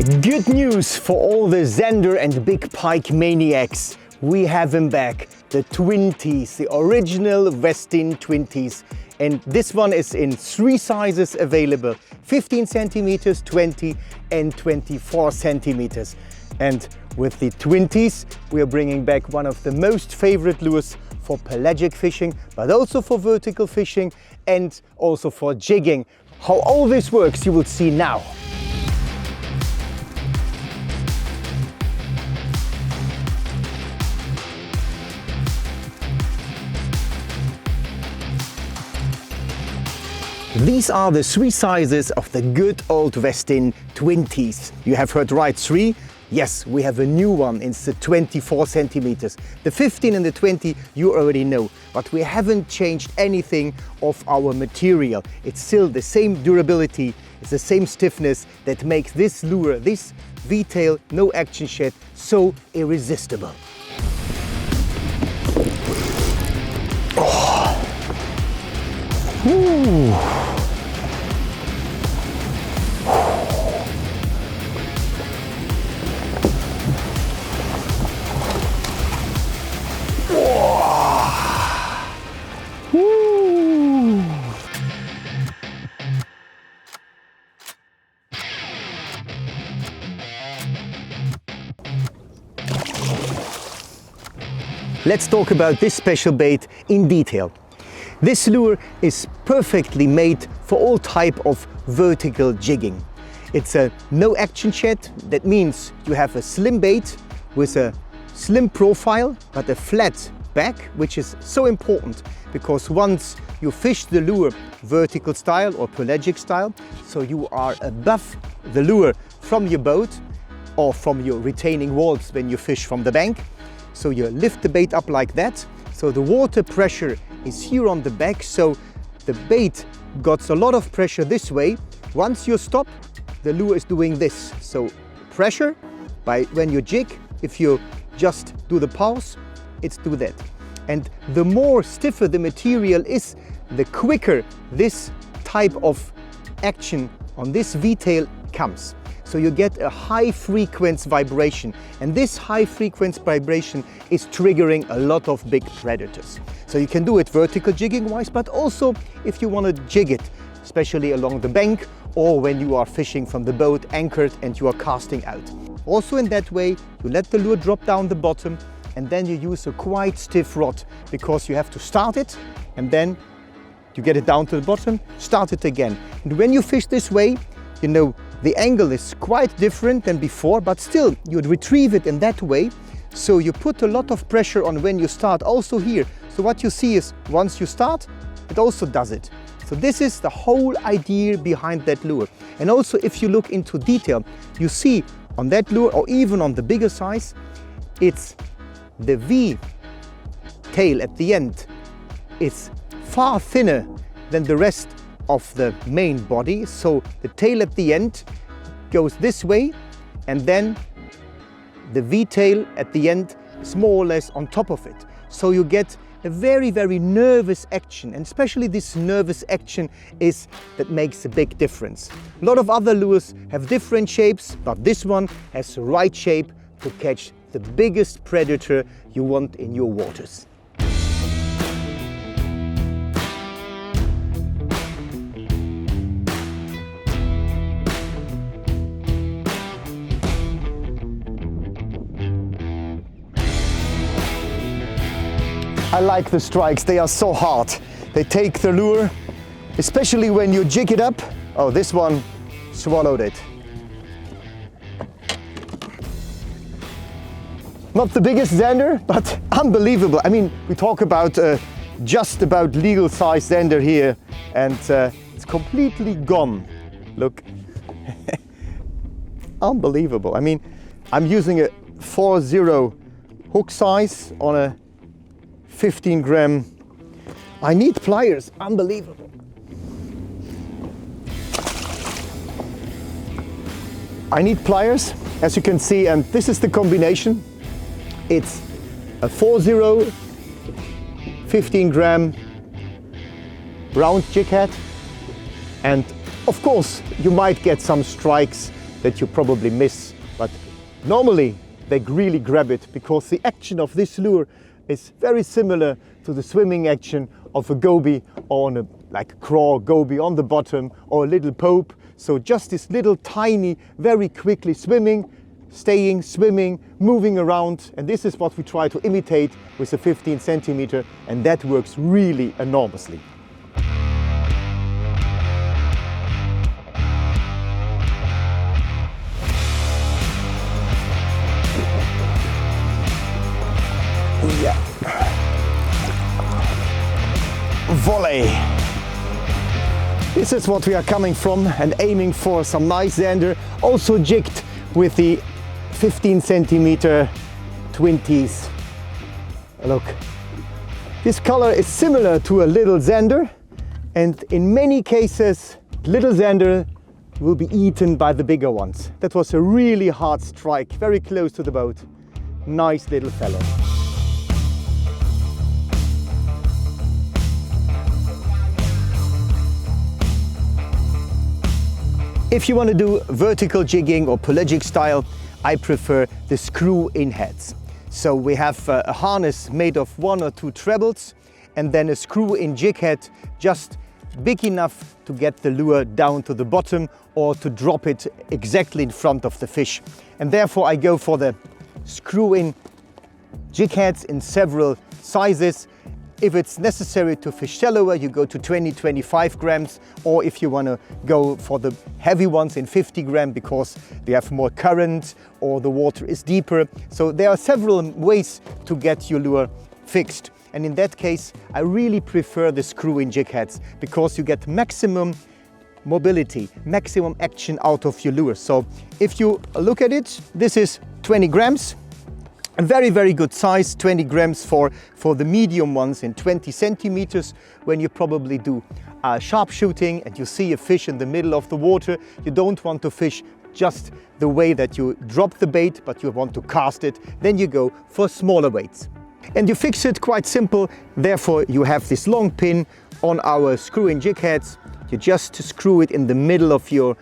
Good news for all the Zander and big pike maniacs. We have him back, the TwinTeez, the original Westin TwinTeez. And this one is in 3 sizes available, 15 centimeters, 20 and 24 centimeters. And with the TwinTeez, we are bringing back one of the most favorite lures for pelagic fishing, but also for vertical fishing and also for jigging. How all this works, you will see now. These are the 3 sizes of the good old Westin TwinTeez. You have heard right, 3. Yes, we have a new one. It's the 24 centimeters. The 15 and the 20 you already know, but we haven't changed anything of our material. It's still the same durability, it's the same stiffness that makes this lure, this V-Tail no action shed, so irresistible. Oh. Ooh. Let's talk about this special bait in detail. This lure is perfectly made for all type of vertical jigging. It's a no action shed. That means you have a slim bait with a slim profile but a flat back, which is so important because once you fish the lure vertical style or pelagic style, so you are above the lure from your boat or from your retaining walls when you fish from the bank. So you lift the bait up like that, so the water pressure is here on the back, so the bait got a lot of pressure this way. Once you stop, the lure is doing this. So pressure by when you jig, if you just do the pause, it's do that. And the more stiffer the material is, the quicker this type of action on this V-tail comes. So you get a high frequency vibration, and this high frequency vibration is triggering a lot of big predators. So you can do it vertical jigging wise, but also if you want to jig it, especially along the bank or when you are fishing from the boat anchored and you are casting out. Also in that way, you let the lure drop down the bottom and then you use a quite stiff rod because you have to start it and then you get it down to the bottom, start it again. And when you fish this way, you know, the angle is quite different than before, but still you'd retrieve it in that way. So you put a lot of pressure on when you start also here. So what you see is once you start, it also does it. So this is the whole idea behind that lure. And also if you look into detail, you see on that lure or even on the bigger size, it's the V-tail at the end. It's far thinner than the rest of the main body, so the tail at the end goes this way and then the V-tail at the end is more or less on top of it. So you get a very, very nervous action, and especially this nervous action is that makes a big difference. A lot of other lures have different shapes, but this one has the right shape to catch the biggest predator you want in your waters. I like the strikes, they are so hard. They take the lure, especially when you jig it up. Oh, this one swallowed it. Not the biggest Zander, but unbelievable. I mean, we talk about just about legal size Zander here, and it's completely gone. Look, unbelievable. I mean, I'm using a 4.0 hook size on a 15 gram. I need pliers, unbelievable. I need pliers, as you can see, and this is the combination. It's a 4.0, 15 gram round jig head, and of course you might get some strikes that you probably miss. But normally they really grab it because the action of this lure is very similar to the swimming action of a goby or on a craw goby on the bottom or a little pope. So just this little tiny, very quickly swimming, staying, swimming, moving around. And this is what we try to imitate with a 15 centimeter, and that works really enormously. Yeah. Volley. This is what we are coming from and aiming for some nice zander, also jigged with the 15 centimeter TwinTeez. Look, this color is similar to a little zander, and in many cases little zander will be eaten by the bigger ones. That was a really hard strike, very close to the boat. Nice little fellow. If you want to do vertical jigging or pelagic style, I prefer the screw-in heads. So we have a harness made of 1 or 2 trebles and then a screw-in jig head just big enough to get the lure down to the bottom or to drop it exactly in front of the fish. And therefore I go for the screw-in jig heads in several sizes. If it's necessary to fish shallower, you go to 20-25 grams, or if you want to go for the heavy ones in 50 grams because they have more current or the water is deeper. So there are several ways to get your lure fixed. And in that case, I really prefer the screw-in jig heads because you get maximum mobility, maximum action out of your lure. So if you look at it, this is 20 grams. A very, very good size, 20 grams for the medium ones in 20 centimeters. When you probably do sharpshooting and you see a fish in the middle of the water, you don't want to fish just the way that you drop the bait, but you want to cast it, then you go for smaller weights. And you fix it quite simple, therefore you have this long pin on our screw-in jig heads. You just screw it in the middle of your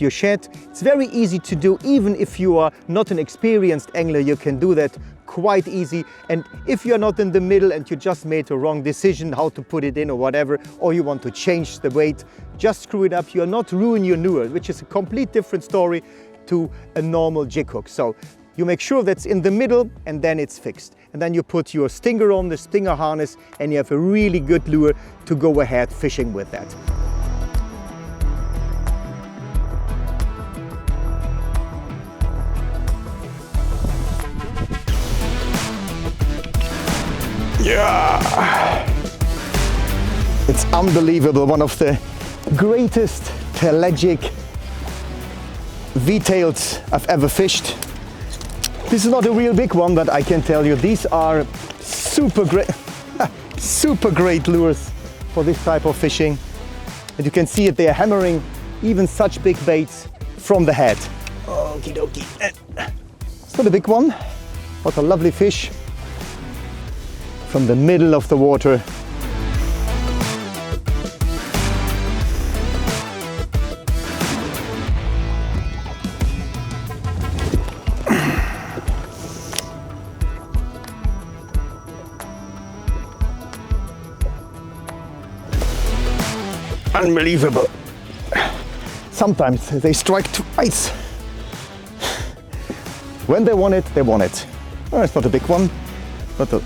shed. It's very easy to do, even if you are not an experienced angler, you can do that quite easy. And if you're not in the middle and you just made a wrong decision how to put it in or whatever, or you want to change the weight, just screw it up. You're not ruining your lure, which is a complete different story to a normal jig hook. So you make sure that's in the middle and then it's fixed. And then you put your stinger on, the stinger harness, and you have a really good lure to go ahead fishing with that. Yeah! It's unbelievable, one of the greatest pelagic V-tails I've ever fished. This is not a real big one, but I can tell you these are super great, super great lures for this type of fishing. And you can see it, they are hammering even such big baits from the head. Okie dokie. It's not a big one, but a lovely fish from the middle of the water. Unbelievable. Sometimes they strike twice. When they want it, they want it. Oh, it's not a big one, but the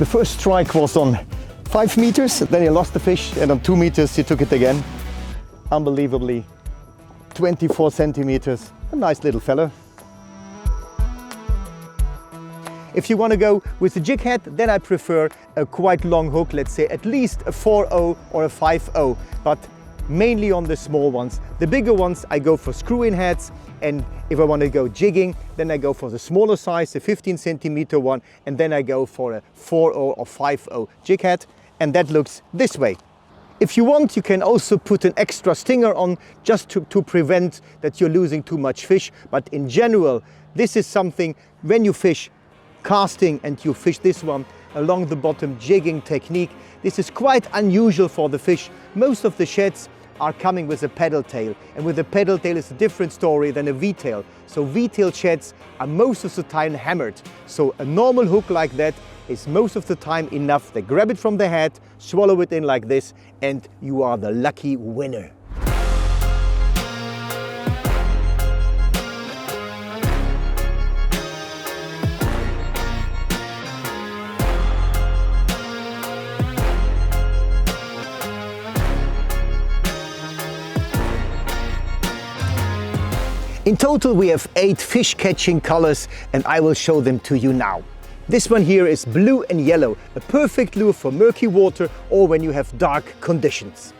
first strike was on 5 meters, then he lost the fish, and on 2 meters he took it again. Unbelievably, 24 centimeters, a nice little fella. If you want to go with the jig head, then I prefer a quite long hook, let's say at least a 4-0 or a 5-0, but mainly on the small ones. The bigger ones I go for screw-in heads, and if I want to go jigging, then I go for the smaller size, the 15 centimeter one, and then I go for a 4-0 or 5-0 jig head, and that looks this way. If you want, you can also put an extra stinger on just to prevent that you're losing too much fish, but in general, this is something when you fish casting and you fish this one, along the bottom jigging technique. This is quite unusual for the fish. Most of the sheds are coming with a pedal tail, and with a pedal tail is a different story than a V-tail. So V-tail sheds are most of the time hammered. So a normal hook like that is most of the time enough. They grab it from the head, swallow it in like this, and you are the lucky winner. In total we have 8 fish catching colors, and I will show them to you now. This one here is blue and yellow, a perfect lure for murky water or when you have dark conditions.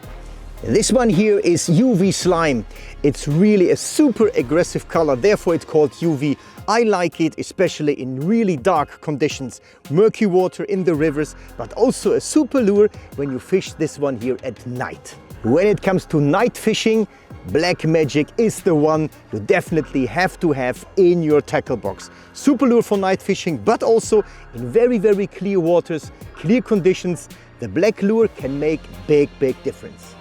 This one here is UV slime. It's really a super aggressive color, therefore it's called UV. I like it especially in really dark conditions, murky water in the rivers, but also a super lure when you fish this one here at night. When it comes to night fishing, Black Magic is the one you definitely have to have in your tackle box. Super lure for night fishing, but also in very, very clear waters, clear conditions, the black lure can make big difference.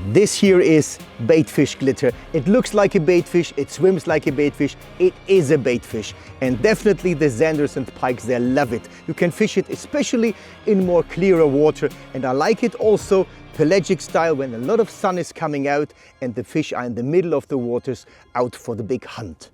This here is baitfish glitter. It looks like a baitfish, it swims like a baitfish, it is a baitfish. And definitely the Zanders and pikes, they love it. You can fish it especially in more clearer water, and I like it also pelagic style when a lot of sun is coming out and the fish are in the middle of the waters out for the big hunt.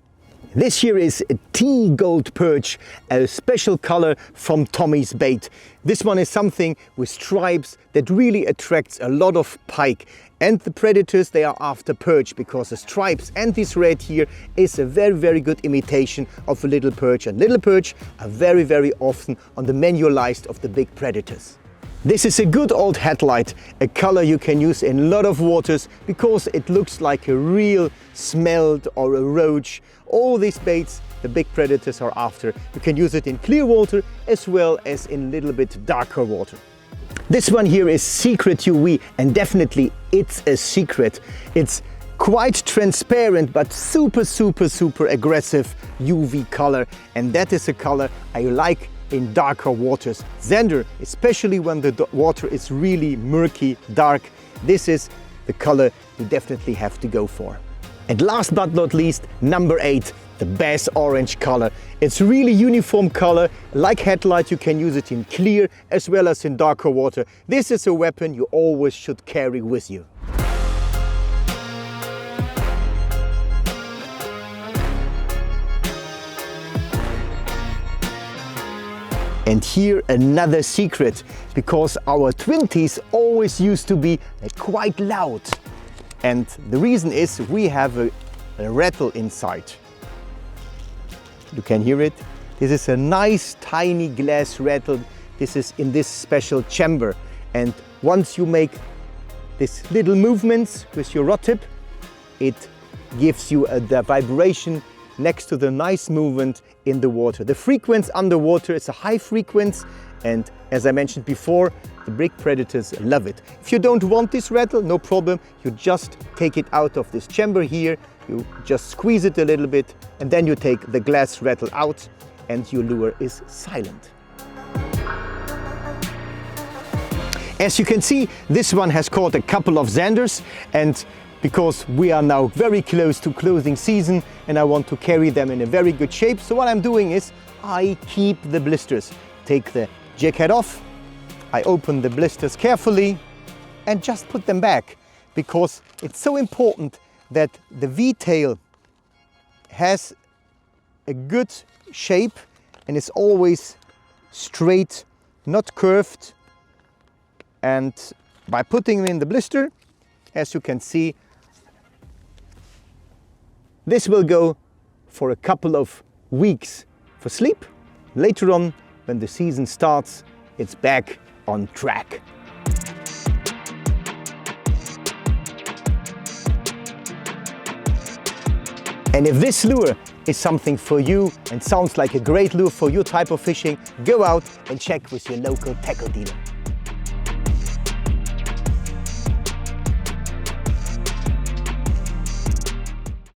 This here is a tea gold perch, a special color from Tommy's bait. This one is something with stripes that really attracts a lot of pike, and the predators, they are after perch because the stripes and this red here is a very good imitation of a little perch, and little perch are very often on the menu list of the big predators. This is a good old headlight, a color you can use in a lot of waters because it looks like a real smelt or a roach. All these baits the big predators are after. You can use it in clear water as well as in a little bit darker water. This one here is Secret UV, and definitely it's a secret. It's quite transparent but super aggressive UV color, and that is a color I like in darker waters. Zander, especially when the water is really murky, dark, this is the color you definitely have to go for. And last but not least, number 8, the bass orange color. It's really uniform color. Like headlight, you can use it in clear as well as in darker water. This is a weapon you always should carry with you. And here another secret, because our TwinTeez always used to be quite loud. And the reason is we have a rattle inside. You can hear it. This is a nice tiny glass rattle. This is in this special chamber. And once you make these little movements with your rod tip, it gives you the vibration next to the nice movement in the water. The frequency underwater is a high frequency, and as I mentioned before, the big predators love it. If you don't want this rattle, no problem. You just take it out of this chamber here, you just squeeze it a little bit, and then you take the glass rattle out and your lure is silent. As you can see, this one has caught a couple of Zanders, and because we are now very close to closing season and I want to carry them in a very good shape, so what I'm doing is I keep the blisters. Take the jig head off, I open the blisters carefully and just put them back, because it's so important that the V-tail has a good shape and is always straight, not curved. And by putting them in the blister, as you can see, this will go for a couple of weeks for sleep. Later on, when the season starts, it's back on track. And if this lure is something for you and sounds like a great lure for your type of fishing, go out and check with your local tackle dealer.